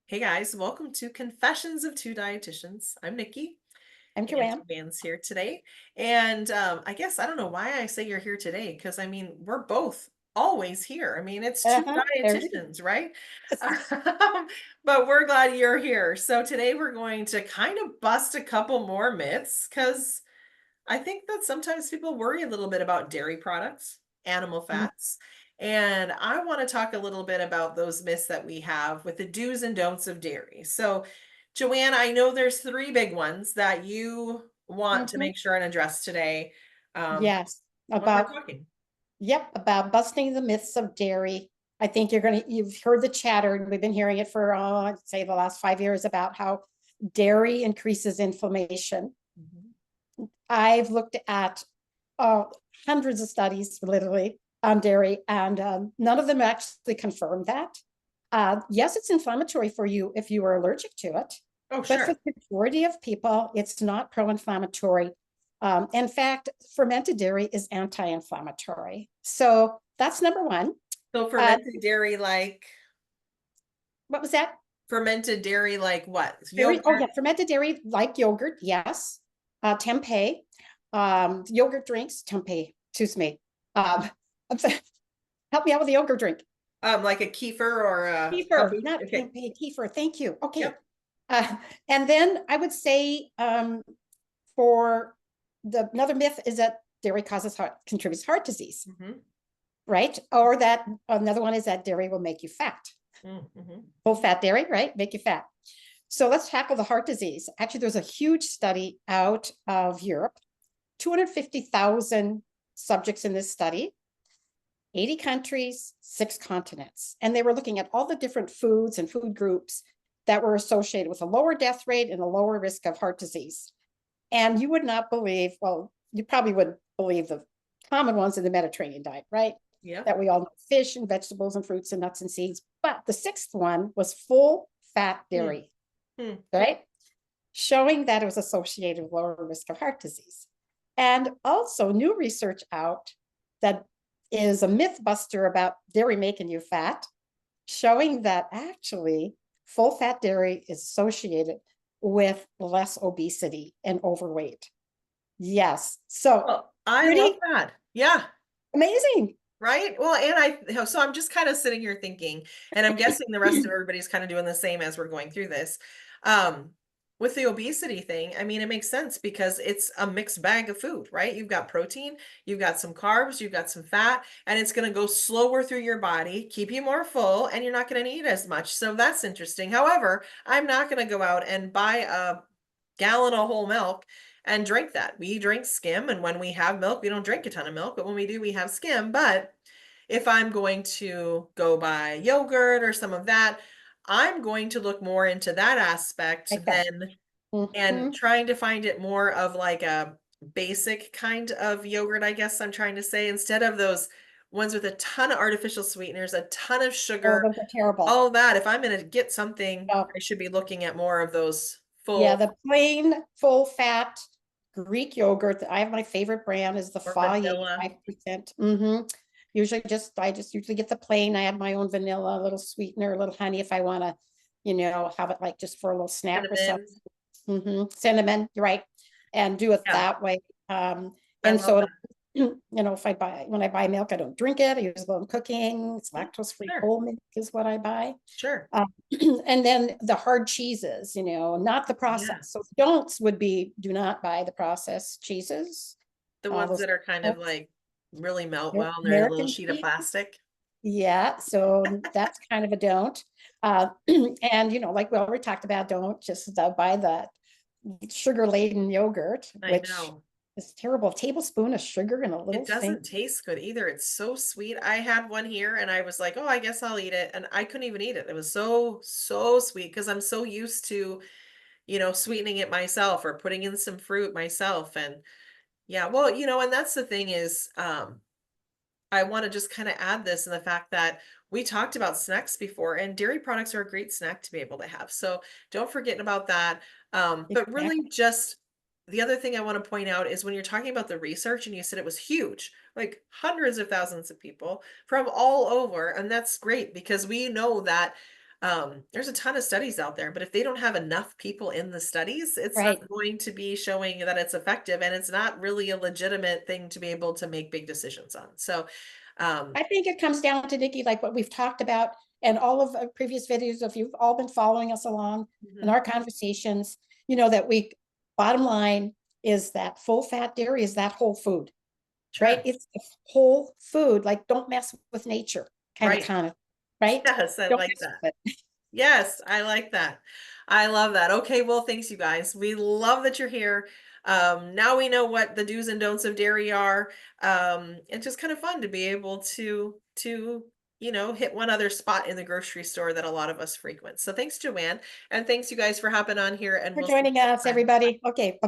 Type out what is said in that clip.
Hey guys, welcome to Confessions of Two Dietitians. I'm Nikki, I'm and Joanne. Joanne's here today. And I guess I don't know why I say you're here today, because I mean, we're both always here. I mean, it's two There it dietitians, right? is. But we're glad you're here. So today we're going to kind of bust a couple more myths, because I think that sometimes people worry a little bit about dairy products, animal Mm, fats, and I want to talk a little bit about those myths that we have with the do's and don'ts of dairy. So, Joanne, I know there's three big ones that you want to mhm. make sure and address today Yes, when we're about talking. about busting the myths of dairy. I think you've heard the chatter, and we've been hearing it for I'd say the last 5 years about how dairy increases inflammation. Mhm. I've looked at uh, hundreds of studies, literally, on dairy, and none of them actually confirm that. Yes, it's inflammatory for you if you are allergic to it, Oh, but for sure. the majority of people, it's not pro-inflammatory. In fact, fermented dairy is anti-inflammatory. So that's number one. So Uh, what was that? fermented dairy like what? Dairy, oh Yogurt. yeah, fermented dairy like yogurt, yes. Tempeh, yogurt drinks, tempeh, excuse me. Um, help me out with the yogurt drink. Like a kefir or a Kefir, puppy. not Okay. tempeh, kefir. Thank you. Okay. Yep. Uh, and then I would say for another myth is that dairy contributes heart disease, Hmm. right? Or that another one is that dairy will make you fat. Hmm. Full fat dairy, right? Make you fat. So let's tackle the heart disease. Actually, there's a huge study out of Europe, 250,000 subjects in this study, 80 countries, 6 continents. And they were looking at all the different foods and food groups that were associated with a lower death rate and a lower risk of heart disease. And you would not believe, well, you probably would believe the common ones in the Mediterranean diet, right? Yep. That we all know fish and vegetables and fruits and nuts and seeds. But the sixth one was full fat Hmm. dairy, Hmm. right? Showing that it was associated with lower risk of heart disease. And also, new research out that is a myth buster about dairy making you fat, showing that actually full fat dairy is associated with less obesity and overweight. Yes. So Well, I love pretty that. Yeah. amazing. Right. Well, and so I'm just kind of sitting here thinking, and I'm guessing the rest of everybody's kind of doing the same as we're going through this. Um, with the obesity thing, I mean, it makes sense because it's a mixed bag of food, right? You've got protein, you've got some carbs, you've got some fat, and it's going to go slower through your body, keep you more full, and you're not going to need as much. So that's interesting. However, I'm not going to go out and buy a gallon of whole milk and drink that. We drink skim, and when we have milk, we don't drink a ton of milk, but when we do, we have skim. But if I'm going to go buy yogurt or some of that, I'm going to look more into that aspect Like that. than and Mm-hmm. trying to find it more of like a basic kind of yogurt, I guess I'm trying to say, instead of those ones with a ton of artificial sweeteners, a ton of Oh, sugar, those are terrible. all that. If I'm going to get something, Oh, I should be looking at more of those yeah, full the plain full fat Greek yogurt. I have my favorite brand is the or Fage vanilla. 5%. Usually I just usually get the plain. I add my own vanilla, a little sweetener, a little honey if I want to, have it like just for a little snack or something. Cinnamon. Cinnamon, you're right. And do it Yeah, that way. I And love so that. if when I buy milk, I don't drink it. I use it when I'm cooking. It's Mhm. lactose-free Sure, whole milk is what I buy. sure. Uh, and then the hard cheeses, not the Yeah. process. So don'ts would be do not buy the processed cheeses. The ones Those that are kind of like really melt well and they're in a little American sheet of cheese. plastic. Yeah, so that's kind of a don't. And like we already talked about, don't just buy that sugar laden yogurt, I which know. is terrible. A tablespoon of sugar in a little It thing. doesn't taste good either. It's so sweet. I had one here and I was like, oh, I guess I'll eat it. And I couldn't even eat it. It was so, so sweet because I'm so used to, sweetening it myself or putting in some fruit myself. And yeah, well, and that's the thing is, I want to just kind of add this in the fact that we talked about snacks before, and dairy products are a great snack to be able to have. So don't forget about that. But really, Exactly. just the other thing I want to point out is when you're talking about the research, and you said it was huge, like hundreds of thousands of people from all over. And that's great because we know that. There's a ton of studies out there, but if they don't have enough people in the studies, it's not Right. going to be showing that it's effective, and it's not really a legitimate thing to be able to make big decisions on. So, um, I think it comes down to, Nikki, like what we've talked about and all of the previous videos, if you've all been following us along in mhm, our conversations, that bottom line is that full fat dairy is that whole food, right? sure. It's the whole food, like don't mess with nature Right. kind of, right? Yes, I Don't like mess that. with it. Yes, I like that. I love that. Okay, well, thanks you guys. We love that you're here. Now we know what the do's and don'ts of dairy are. It's just kind of fun to be able to hit one other spot in the grocery store that a lot of us frequent. So thanks, Joanne, and thanks you guys for hopping on here, and For we'll see you joining next us, time. everybody. Okay.